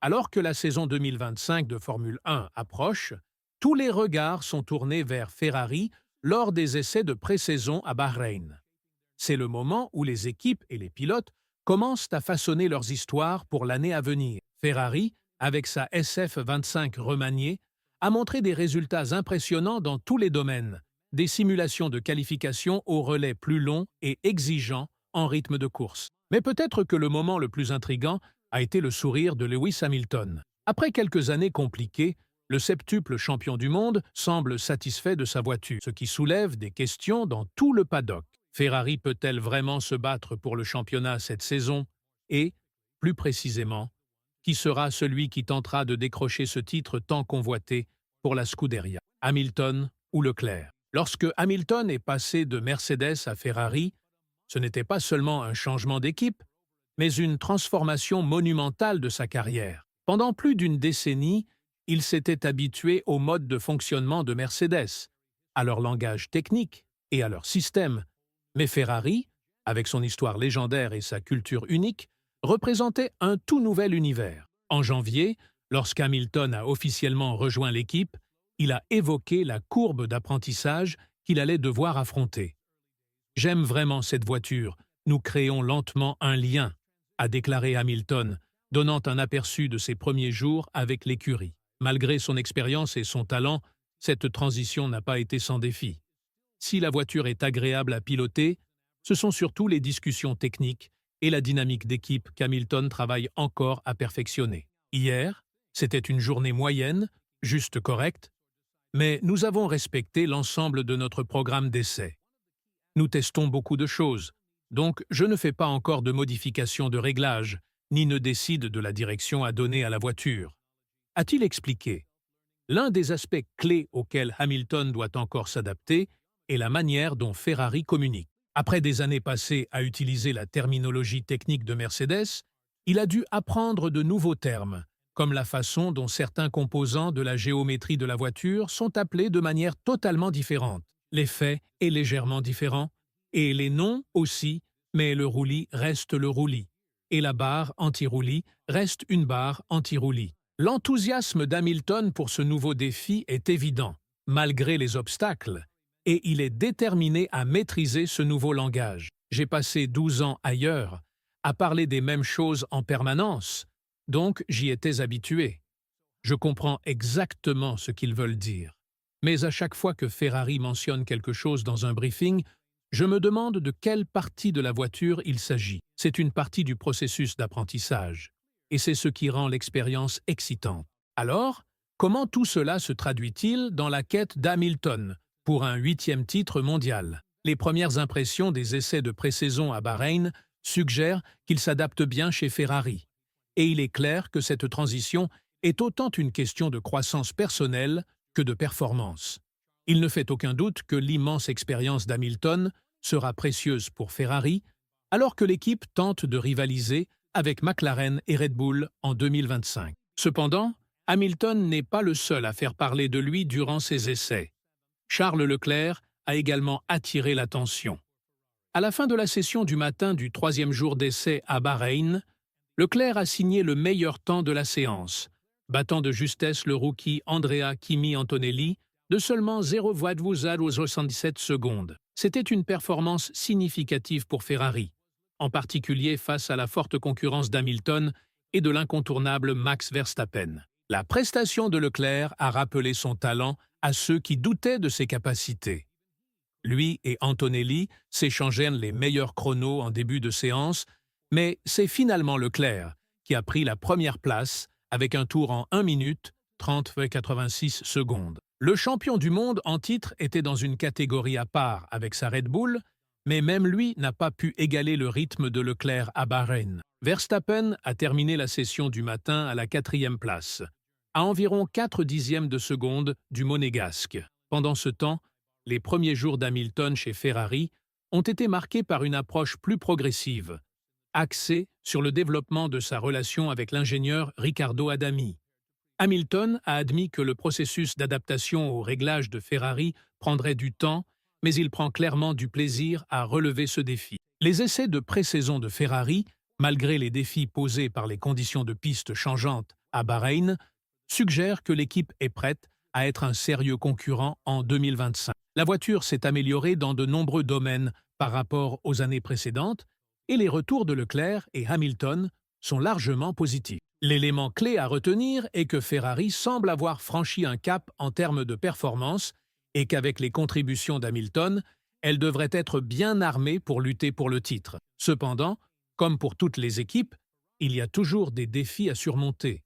Alors que la saison 2025 de Formule 1 approche, tous les regards sont tournés vers Ferrari lors des essais de pré-saison à Bahreïn. C'est le moment où les équipes et les pilotes commencent à façonner leurs histoires pour l'année à venir. Ferrari, avec sa SF25 remaniée, a montré des résultats impressionnants dans tous les domaines, des simulations de qualification au relais plus longs et exigeants en rythme de course. Mais peut-être que le moment le plus intrigant a été le sourire de Lewis Hamilton. Après quelques années compliquées, le septuple champion du monde semble satisfait de sa voiture, ce qui soulève des questions dans tout le paddock. Ferrari peut-elle vraiment se battre pour le championnat cette saison? Et, plus précisément, qui sera celui qui tentera de décrocher ce titre tant convoité pour la Scuderia? Hamilton ou Leclerc? Lorsque Hamilton est passé de Mercedes à Ferrari, ce n'était pas seulement un changement d'équipe, mais une transformation monumentale de sa carrière. Pendant plus d'une décennie, il s'était habitué au mode de fonctionnement de Mercedes, à leur langage technique et à leur système. Mais Ferrari, avec son histoire légendaire et sa culture unique, représentait un tout nouvel univers. En janvier, lorsqu'Hamilton a officiellement rejoint l'équipe, il a évoqué la courbe d'apprentissage qu'il allait devoir affronter. « J'aime vraiment cette voiture, nous créons lentement un lien », a déclaré Hamilton, donnant un aperçu de ses premiers jours avec l'écurie. Malgré son expérience et son talent, cette transition n'a pas été sans défi. Si la voiture est agréable à piloter, ce sont surtout les discussions techniques et la dynamique d'équipe qu'Hamilton travaille encore à perfectionner. Hier, c'était une journée moyenne, juste correcte, mais nous avons respecté l'ensemble de notre programme d'essai. Nous testons beaucoup de choses, donc je ne fais pas encore de modifications de réglage, ni ne décide de la direction à donner à la voiture. A-t-il expliqué? L'un des aspects clés auxquels Hamilton doit encore s'adapter est la manière dont Ferrari communique. Après des années passées à utiliser la terminologie technique de Mercedes, il a dû apprendre de nouveaux termes, comme la façon dont certains composants de la géométrie de la voiture sont appelés de manière totalement différente. L'effet est légèrement différent, et les noms aussi, mais le roulis reste le roulis, et la barre anti-roulis reste une barre anti-roulis. L'enthousiasme d'Hamilton pour ce nouveau défi est évident, malgré les obstacles, et il est déterminé à maîtriser ce nouveau langage. J'ai passé 12 ans ailleurs, à parler des mêmes choses en permanence, donc j'y étais habitué. Je comprends exactement ce qu'ils veulent dire. Mais à chaque fois que Ferrari mentionne quelque chose dans un briefing, je me demande de quelle partie de la voiture il s'agit. C'est une partie du processus d'apprentissage. Et c'est ce qui rend l'expérience excitante. Alors, comment tout cela se traduit-il dans la quête d'Hamilton pour un 8e titre mondial? Les premières impressions des essais de pré-saison à Bahreïn suggèrent qu'il s'adapte bien chez Ferrari. Et il est clair que cette transition est autant une question de croissance personnelle que de performance. Il ne fait aucun doute que l'immense expérience d'Hamilton sera précieuse pour Ferrari, alors que l'équipe tente de rivaliser avec McLaren et Red Bull en 2025. Cependant, Hamilton n'est pas le seul à faire parler de lui durant ses essais. Charles Leclerc a également attiré l'attention. À la fin de la session du matin du 3e jour d'essai à Bahreïn, Leclerc a signé le meilleur temps de la séance, battant de justesse le rookie Andrea Kimi Antonelli de seulement 0,077 secondes. C'était une performance significative pour Ferrari, en particulier face à la forte concurrence d'Hamilton et de l'incontournable Max Verstappen. La prestation de Leclerc a rappelé son talent à ceux qui doutaient de ses capacités. Lui et Antonelli s'échangèrent les meilleurs chronos en début de séance, mais c'est finalement Leclerc qui a pris la première place avec un tour en 1 minute 30,86 secondes. Le champion du monde en titre était dans une catégorie à part avec sa Red Bull, mais même lui n'a pas pu égaler le rythme de Leclerc à Bahreïn. Verstappen a terminé la session du matin à la 4e place, à environ 4 dixièmes de seconde du monégasque. Pendant ce temps, les premiers jours d'Hamilton chez Ferrari ont été marqués par une approche plus progressive, axée sur le développement de sa relation avec l'ingénieur Riccardo Adami. Hamilton a admis que le processus d'adaptation aux réglages de Ferrari prendrait du temps, mais il prend clairement du plaisir à relever ce défi. Les essais de pré-saison de Ferrari, malgré les défis posés par les conditions de piste changeantes à Bahreïn suggèrent que l'équipe est prête à être un sérieux concurrent en 2025. La voiture s'est améliorée dans de nombreux domaines par rapport aux années précédentes et les retours de Leclerc et Hamilton sont largement positifs. L'élément clé à retenir est que Ferrari semble avoir franchi un cap en termes de performance et qu'avec les contributions d'Hamilton, elle devrait être bien armée pour lutter pour le titre. Cependant, comme pour toutes les équipes, il y a toujours des défis à surmonter.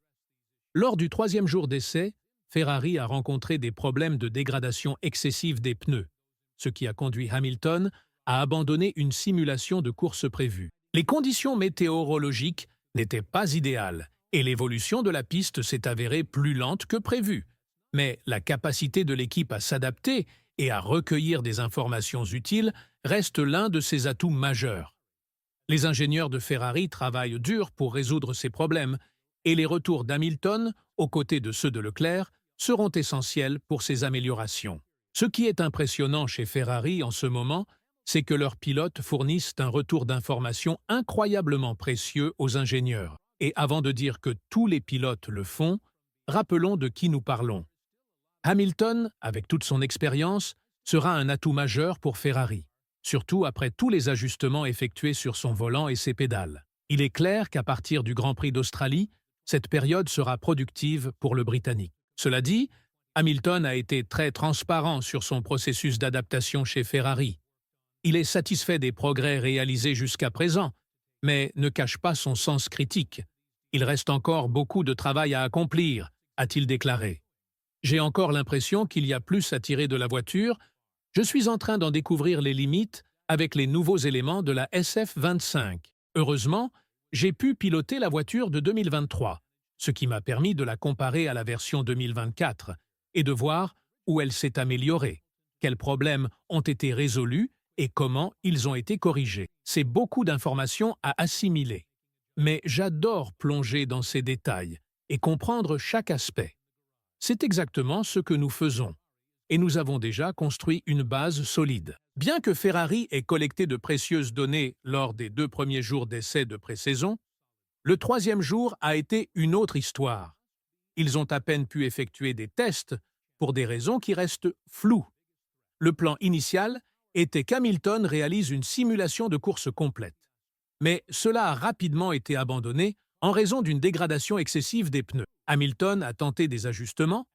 Lors du troisième jour d'essai, Ferrari a rencontré des problèmes de dégradation excessive des pneus, ce qui a conduit Hamilton à abandonner une simulation de course prévue. Les conditions météorologiques n'étaient pas idéales et l'évolution de la piste s'est avérée plus lente que prévu. Mais la capacité de l'équipe à s'adapter et à recueillir des informations utiles reste l'un de ses atouts majeurs. Les ingénieurs de Ferrari travaillent dur pour résoudre ces problèmes et les retours d'Hamilton, aux côtés de ceux de Leclerc, seront essentiels pour ces améliorations. Ce qui est impressionnant chez Ferrari en ce moment, c'est que leurs pilotes fournissent un retour d'informations incroyablement précieux aux ingénieurs. Et avant de dire que tous les pilotes le font, rappelons de qui nous parlons. Hamilton, avec toute son expérience, sera un atout majeur pour Ferrari, surtout après tous les ajustements effectués sur son volant et ses pédales. Il est clair qu'à partir du Grand Prix d'Australie, cette période sera productive pour le Britannique. Cela dit, Hamilton a été très transparent sur son processus d'adaptation chez Ferrari. Il est satisfait des progrès réalisés jusqu'à présent, mais ne cache pas son sens critique. Il reste encore beaucoup de travail à accomplir, a-t-il déclaré. J'ai encore l'impression qu'il y a plus à tirer de la voiture. Je suis en train d'en découvrir les limites avec les nouveaux éléments de la SF25. Heureusement, j'ai pu piloter la voiture de 2023, ce qui m'a permis de la comparer à la version 2024 et de voir où elle s'est améliorée, quels problèmes ont été résolus et comment ils ont été corrigés. C'est beaucoup d'informations à assimiler. Mais j'adore plonger dans ces détails et comprendre chaque aspect. C'est exactement ce que nous faisons. Et nous avons déjà construit une base solide. Bien que Ferrari ait collecté de précieuses données lors des 2 premiers jours d'essai de pré-saison, le 3e jour a été une autre histoire. Ils ont à peine pu effectuer des tests pour des raisons qui restent floues. Le plan initial était qu'Hamilton réalise une simulation de course complète. Mais cela a rapidement été abandonné en raison d'une dégradation excessive des pneus. Hamilton a tenté des ajustements,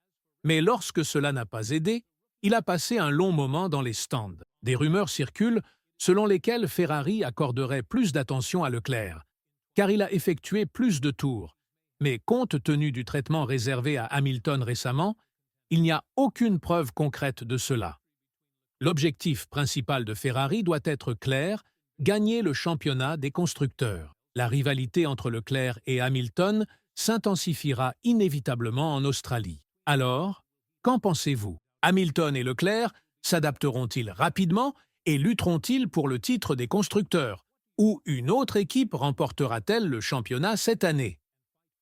mais lorsque cela n'a pas aidé, il a passé un long moment dans les stands. Des rumeurs circulent selon lesquelles Ferrari accorderait plus d'attention à Leclerc, car il a effectué plus de tours. Mais compte tenu du traitement réservé à Hamilton récemment, il n'y a aucune preuve concrète de cela. L'objectif principal de Ferrari doit être clair, gagner le championnat des constructeurs. La rivalité entre Leclerc et Hamilton s'intensifiera inévitablement en Australie. Alors, qu'en pensez-vous? Hamilton et Leclerc s'adapteront-ils rapidement et lutteront-ils pour le titre des constructeurs? Ou une autre équipe remportera-t-elle le championnat cette année?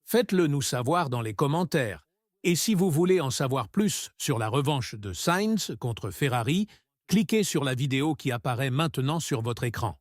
Faites-le nous savoir dans les commentaires. Et si vous voulez en savoir plus sur la revanche de Sainz contre Ferrari, cliquez sur la vidéo qui apparaît maintenant sur votre écran.